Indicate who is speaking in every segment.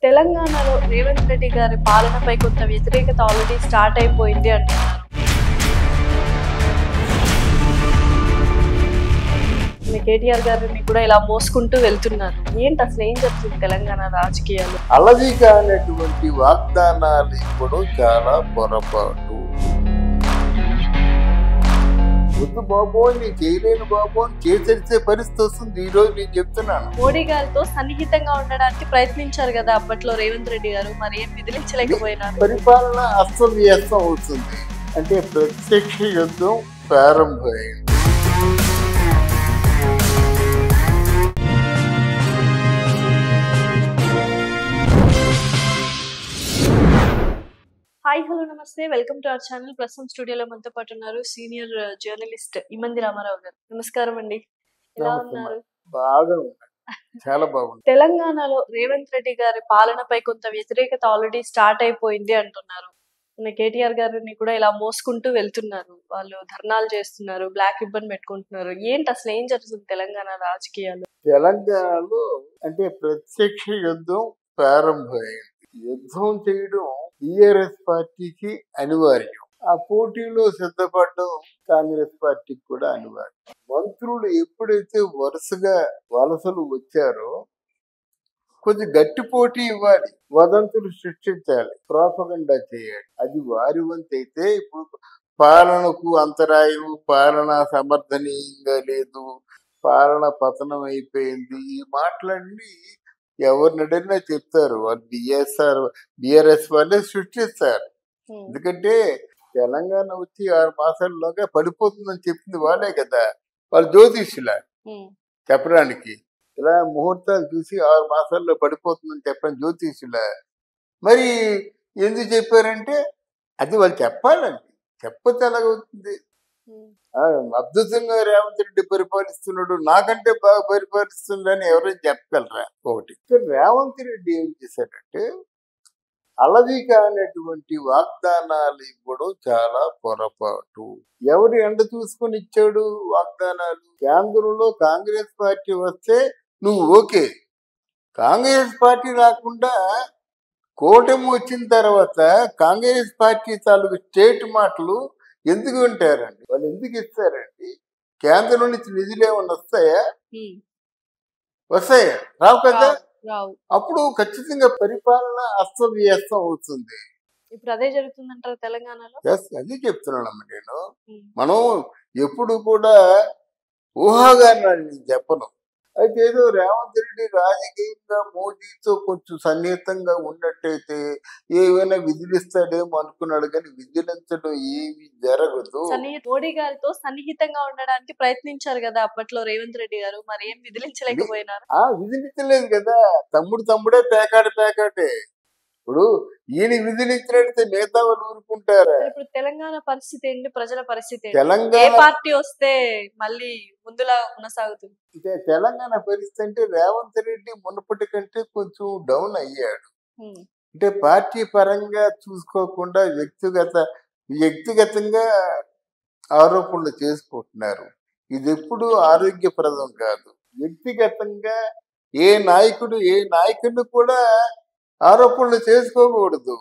Speaker 1: తెలంగాణలో రేవంత్ రెడ్డి గారి పాలనపై కొంత వ్యతిరేకత ఆల్రెడీ స్టార్ట్ అయిపోయింది అంటున్నారు. కేటీఆర్ గారిని కూడా ఇలా మోసుకుంటూ వెళ్తున్నారు. ఏంటి అసలు ఏం జరుగుతుంది తెలంగాణ రాజకీయాలు?
Speaker 2: అలవిగా అనేటువంటి వాగ్దానాలు ఇప్పుడు చాలా పొరపాటు. వద్దు బాబో, నేను చేయలేను బాబో అని చేసే పరిస్థితి వస్తుంది. ఈ రోజు నేను చెప్తున్నాను.
Speaker 1: మోడీ గారితో సన్నిహితంగా ఉండడానికి ప్రయత్నించారు కదా అప్పట్లో రేవంత్ రెడ్డి గారు, మరి ఏం విదిలించలేకపోయినారు.
Speaker 2: పరిపాలన అస్తవ్యస్తం అవుతుంది అంటే ప్రత్యక్ష యుద్ధం ప్రారంభమైంది.
Speaker 1: హాయ్ హలో నమస్తే, వెల్కమ్ టు అవర్ ఛానల్. ప్రస్తుతం స్టూడియోలో మనతో పాటు ఉన్నారు సీనియర్ జర్నలిస్ట్ ఇమంది రామారావు గారు. నమస్కారం అండి, ఎలా ఉన్నారు?
Speaker 2: బాగా ఉన్నాయి, చాలా బాగుంది.
Speaker 1: తెలంగాణలో రేవంత్ రెడ్డి గారి పాలనపై కొంత వ్యతిరేకత ఆల్రెడీ స్టార్ట్ అయిపోయింది అంటున్నారు. కేటీఆర్ గారిని కూడా ఇలా మోసుకుంటూ వెళ్తున్నారు. వాళ్ళు ధర్నాలు చేస్తున్నారు, బ్లాక్ రిబ్బన్ పెట్టుకుంటున్నారు. ఏంటి అసలు ఏం జరుగుతుంది తెలంగాణ రాజకీయాలు?
Speaker 2: తెలంగాణలో అంటే ప్రత్యక్ష యుద్ధం ప్రారంభమైంది. యుద్ధం చేయడం టీఆర్ఎస్ పార్టీకి అనివార్యం. ఆ పోటీలో సిద్ధపడడం కాంగ్రెస్ పార్టీకి కూడా అనివార్యం. మంత్రులు ఎప్పుడైతే వరుసగా వలసలు వచ్చారో కొంచెం గట్టి పోటీ ఇవ్వాలి, వదంతులు సృష్టించాలి, ప్రోపగండా చేయాలి. అది వారి వంతు అయితే ఇప్పుడు పాలనకు అంతరాయం, పాలన సమర్థనీయంగా లేదు, పాలన పతనం అయిపోయింది, ఈ మాటలన్నీ ఎవరినడైనా చెప్తారు. వాళ్ళు బిఆర్ఎస్ వాళ్ళే సృష్టిస్తారు. ఎందుకంటే తెలంగాణ వచ్చి 6 మాసాల్లోగా పడిపోతుందని చెప్పింది వాళ్ళే కదా. వాళ్ళు జ్యోతిష్యుల చెప్పడానికి ఇలా ముహూర్తాలు చూసి 6 మాసాల్లో పడిపోతుందని చెప్పని జ్యోతిష్యుల. మరి ఎందుకు చెప్పారంటే అది వాళ్ళు చెప్పాలండి, చెప్పతే ఎలాగవుతుంది? అద్భుతంగా రేవంత్ రెడ్డి పరిపాలిస్తున్నాడు, నాకంటే బాగా పరిపాలిస్తున్నాడని ఎవరైనా చెప్పగలరా? ఒకటి. రేవంత్ రెడ్డి ఏం చేశాడంటే అలవిగా అనేటువంటి వాగ్దానాలు ఇవ్వడం చాలా పొరపాటు. ఎవరి ఎండ చూసుకొని ఇచ్చాడు వాగ్దానాలు? కేంద్రంలో కాంగ్రెస్ పార్టీ వస్తే నువ్వు ఓకే, కాంగ్రెస్ పార్టీ రాకుండా కూటమి వచ్చిన తర్వాత కాంగ్రెస్ పార్టీ తాలూకు స్టేట్ మాటలు ఎందుకు వింటారండి? వాళ్ళు ఎందుకు ఇస్తారండి? కేంద్రం నుంచి నిధులు ఏమన్నా వస్తాయా? వస్తాయా? రావు కదా. అప్పుడు ఖచ్చితంగా పరిపాలన అస్తవ్యస్తం అవుతుంది.
Speaker 1: ఇప్పుడు అదే జరుగుతుందంటారు తెలంగాణలో.
Speaker 2: అదే చెప్తున్నానమ్మా నేను. మనం ఎప్పుడు కూడా ఊహాగానాన్ని చెప్పను. అయితే ఏదో రేవంత్ రెడ్డి రాజకీయంగా మోదీతో కొంచెం సన్నిహితంగా ఉన్నట్టయితే ఏమైనా విధిలిస్తాడేమో అనుకున్నాడు, కానీ విధిలించడం ఏమి జరగదు.
Speaker 1: మోడీ గారితో సన్నిహితంగా ఉండడానికి ప్రయత్నించారు కదా అప్పట్లో రేవంత్ రెడ్డి గారు, మరి ఏం విధిలించలేకపోయినారు?
Speaker 2: విధిలించలేదు కదా. తమ్ముడే పేకాటే. ఇప్పుడు ఈయన విధిలించినట్టు మిగతా వాళ్ళు ఊరుకుంటారా?
Speaker 1: ఇప్పుడు తెలంగాణ పరిస్థితి ఏంటి, ప్రజల పరిస్థితి ఏంటి?
Speaker 2: తెలంగాణ
Speaker 1: పార్టీ వస్తే మళ్ళీ ముందులా కొనసాగుతుంది?
Speaker 2: తెలంగాణ పరిస్థితి అంటే రేవంత్ రెడ్డి మునుపటి కంటే కొంచెం డౌన్ అయ్యాడు. అంటే పార్టీ పరంగా చూసుకోకుండా వ్యక్తిగతంగా ఆరోపణలు చేసుకుంటున్నారు. ఇది ఎప్పుడు ఆరోగ్యప్రదం కాదు. వ్యక్తిగతంగా ఏ నాయకుడిని కూడా ఆరోపణలు చేసుకోకూడదు.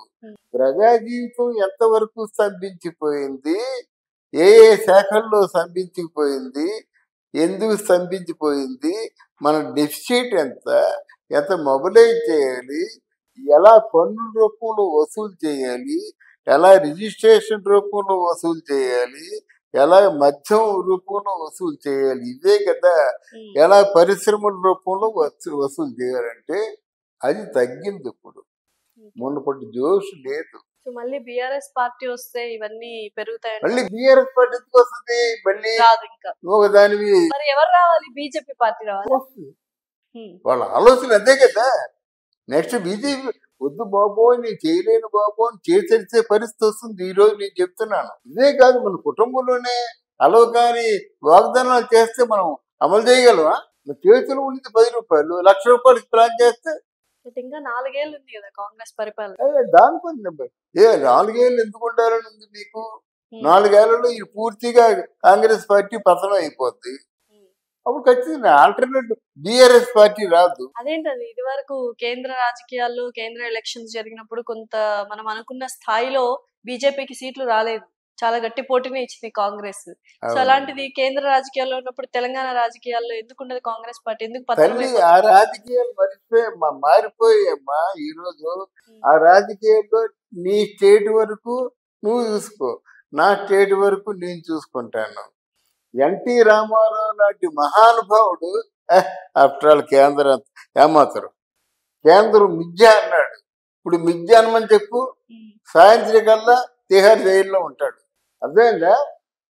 Speaker 2: ప్రజా జీవితం ఎంతవరకు స్తంభించిపోయింది, ఏ శాఖల్లో స్తంభించిపోయింది, ఎందుకు స్తంభించిపోయింది, మన డెఫిసిట్ ఎంత మొబిలైజ్ చేయాలి, ఎలా పన్నుల రూపంలో వసూలు చేయాలి, ఎలా రిజిస్ట్రేషన్ రూపంలో వసూలు చేయాలి, ఎలా మద్యం రూపంలో వసూలు చేయాలి, ఇదే కదా. ఎలా పరిశ్రమల రూపంలో వసూలు చేయాలంటే అది తగ్గింది. ఇప్పుడు మునుపటి జోష్ లేదు.
Speaker 1: మళ్ళీ బిఆర్ఎస్ పార్టీ వస్తే ఇవన్నీ పెరుగుతాయి.
Speaker 2: మళ్ళీ బిఆర్ఎస్ పార్టీ ఎందుకు వస్తుంది? మళ్ళీ దానివి
Speaker 1: మరి ఎవరు రావాలి? బీజేపీ పార్టీ రావాలి.
Speaker 2: వాళ్ళ ఆలోచన అదే కదా. నెక్స్ట్ బీజేపీ వద్దు బాబో, నేను చేయలేను బాబో అని చేసే పరిస్థితి వస్తుంది. ఈ రోజు నేను చెప్తున్నాను. ఇదే కాదు, మన కుటుంబంలోనే అలవకాని వాగ్దానాలు చేస్తే మనం అమలు చేయగలమా? చేతులు ఉండి 10 రూపాయలు, 1,00,000 రూపాయలకి ప్లాన్ చేస్తే
Speaker 1: ఇంకా 4 ఏళ్ళు ఉంది కదా కాంగ్రెస్ పరిపాలన.
Speaker 2: దానికి 4 ఏళ్ళు ఎందుకు ఉండాలని ఉంది మీకు? 4 ఏళ్లలో పూర్తిగా కాంగ్రెస్ పార్టీ పతనం అయిపోద్ది. అప్పుడు ఖచ్చితంగా ఆల్టర్నేటివ్ బీఆర్ఎస్ పార్టీ రాదు.
Speaker 1: అదేంటది ఇది వరకు కేంద్ర రాజకీయాల్లో కేంద్ర ఎలక్షన్స్ జరిగినప్పుడు కొంత మనం అనుకున్న స్థాయిలో బీజేపీకి సీట్లు రాలేదు. చాలా గట్టి పోటీనే ఇచ్చింది కాంగ్రెస్. సో అలాంటిది కేంద్ర రాజకీయాల్లో ఉన్నప్పుడు తెలంగాణ రాజకీయాల్లో ఎందుకున్నది కాంగ్రెస్ పార్టీ? ఎందుకు పతనం
Speaker 2: తల్లి ఆ
Speaker 1: అయిపోతుంది?
Speaker 2: రాజకీయాలు మారిపోయామ్మా ఈరోజు. ఆ రాజకీయాల్లో నీ స్టేట్ వరకు నువ్వు చూసుకో, నా స్టేట్ వరకు నేను చూసుకుంటాను. ఎన్టీ రామారావు లాంటి మహానుభావుడు ఆఫ్టర్ ఆల్ కేంద్రం ఏమాత్రం కేంద్రం మిథ్య అన్నాడు. ఇప్పుడు మిథ్య అనమని చెప్పు, సాయంత్రం కల్లా తిహార్ జైల్లో ఉంటాడు. అర్థమైందా?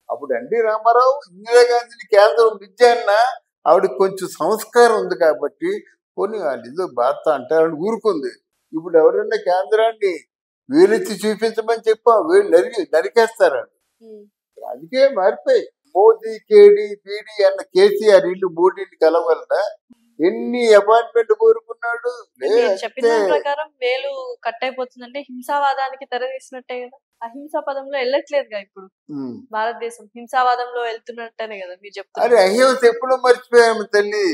Speaker 2: అప్పుడు ఎన్టీ రామారావు ఇందిరాగాంధీని కేంద్రం మిథ్య అన్నా ఆవిడకి కొంచెం సంస్కారం ఉంది కాబట్టి పోనీ వాళ్ళు ఏదో బాధ అంటారని ఊరుకుంది. ఇప్పుడు ఎవరైనా కేంద్రాన్ని వేలెత్తి చూపించమని చెప్పా వీళ్ళు నరికేస్తారండి. రాజకీయం మారిపోయి మోదీ కేడి బీడీ అన్న కేసీఆర్ ఇల్లు మోడీని కలవలన ఎన్ని అపాయింట్మెంట్ కోరుకున్నాడు.
Speaker 1: చెప్పిన దాని ప్రకారం వేలు కట్ అయిపోతుందంటే హింసావాదానికి తెరదీసినట్టే కదా. అహింసా పదంలో వెళ్ళట్లేదుగా ఇప్పుడు భారతదేశం. హింసావాదంలో వెళ్తున్నట్టనే కదా మీరు చెప్తారు.
Speaker 2: అరే అహింస ఎప్పుడో మర్చిపోయాము తల్లి.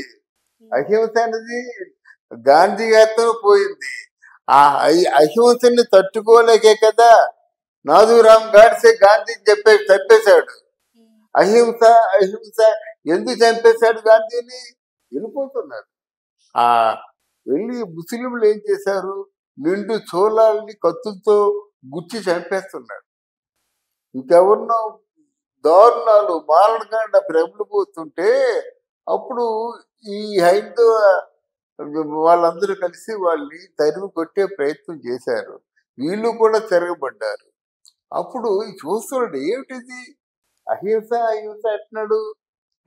Speaker 2: అహింస అనేది గాంధీ గారితో పోయింది. ఆ అహింసని తట్టుకోలేకే కదా నాథూరామ్ గాడ్సే గాంధీ చంపేశాడు. అహింస అహింస ఎందుకు చంపేశాడు గాంధీని? వెళ్ళిపోతున్నారు. ఆ వెళ్ళి ముస్లింలు ఏం చేశారు? నిండు చోళాలని కత్తులతో గుచ్చి చంపేస్తున్నాడు. ఇంకెవరినో దారుణాలు మారణకాండ ప్రబలిపోతుంటే అప్పుడు ఈ హైందవ వాళ్ళందరూ కలిసి వాళ్ళని తరిమి కొట్టే ప్రయత్నం చేశారు. వీళ్ళు కూడా తిరగబడ్డారు. అప్పుడు చూస్తున్నాడు ఏమిటిది అహింస అహింస అంటున్నాడు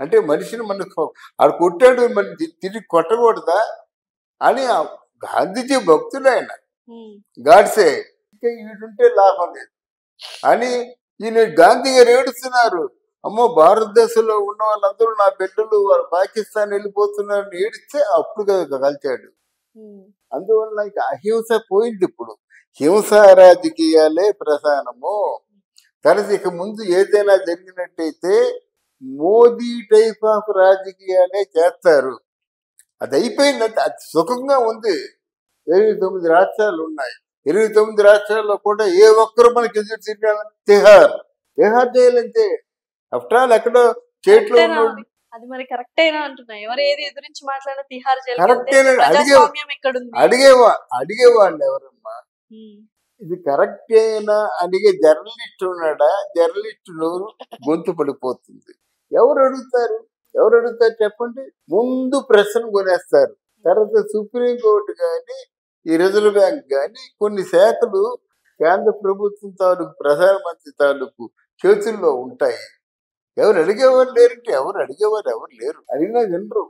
Speaker 2: అంటే మనిషిని మనకు ఆడు కొట్టాడు మన తిరిగి కొట్టకూడదా అని గాంధీజీ భక్తుడు ఆయన గాడ్సే. ఇంకా వీడుంటే లాభం లేదు అని ఈయన గాంధీ గారు ఏడుస్తున్నారు. అమ్మో భారతదేశంలో ఉన్న వాళ్ళందరూ నా బిడ్డలు పాకిస్తాన్ వెళ్ళిపోతున్నారని ఏడిస్తే అప్పుడు కలిచాడు. అందువల్ల ఇక అహింస పోయింది. ఇప్పుడు హింసా రాజకీయాలే ప్రధానము. కలిసి ఇక ముందు ఏదైనా జరిగినట్టయితే మోదీ టైప్ ఆఫ్ రాజకీయాలే చేస్తారు. అది అయిపోయిందంటే అది సుఖంగా ఉంది. 29 రాష్ట్రాలు ఉన్నాయి. 29 రాష్ట్రాల్లో కూడా ఏ ఒక్కరు మనకి ఎదురు తిరిగారు? తిహార్ చేయాలంటే ఆఫ్టర్ ఆల్ ఎక్కడో స్టేట్ లో ఉన్నాడు.
Speaker 1: అది మరి కరెక్టేనా అంటున్నా. ఎవరు ఏది ఎదురించి మాట్లాడినా తిహార్ జైలు
Speaker 2: కరెక్టేనా అడిగేవాళ్ళు ఎవరమ్మా? ఇది కరెక్టేనా అడిగే జర్నలిస్ట్ ఉన్నాడా? జర్నలిస్ట్ నోరు గొంతు పడిపోతుంది. ఎవరు అడుగుతారు చెప్పండి. ముందు ప్రశ్న కొనేస్తారు. తర్వాత సుప్రీంకోర్టు కానీ ఈ రిజర్వ్ బ్యాంక్ కానీ కొన్ని శాఖలు కేంద్ర ప్రభుత్వం తాలూకు ప్రధానమంత్రి తాలూకు చేతుల్లో ఉంటాయి. ఎవరు అడిగేవారు లేరంటే ఎవరు లేరు. అడిగినా వినరు.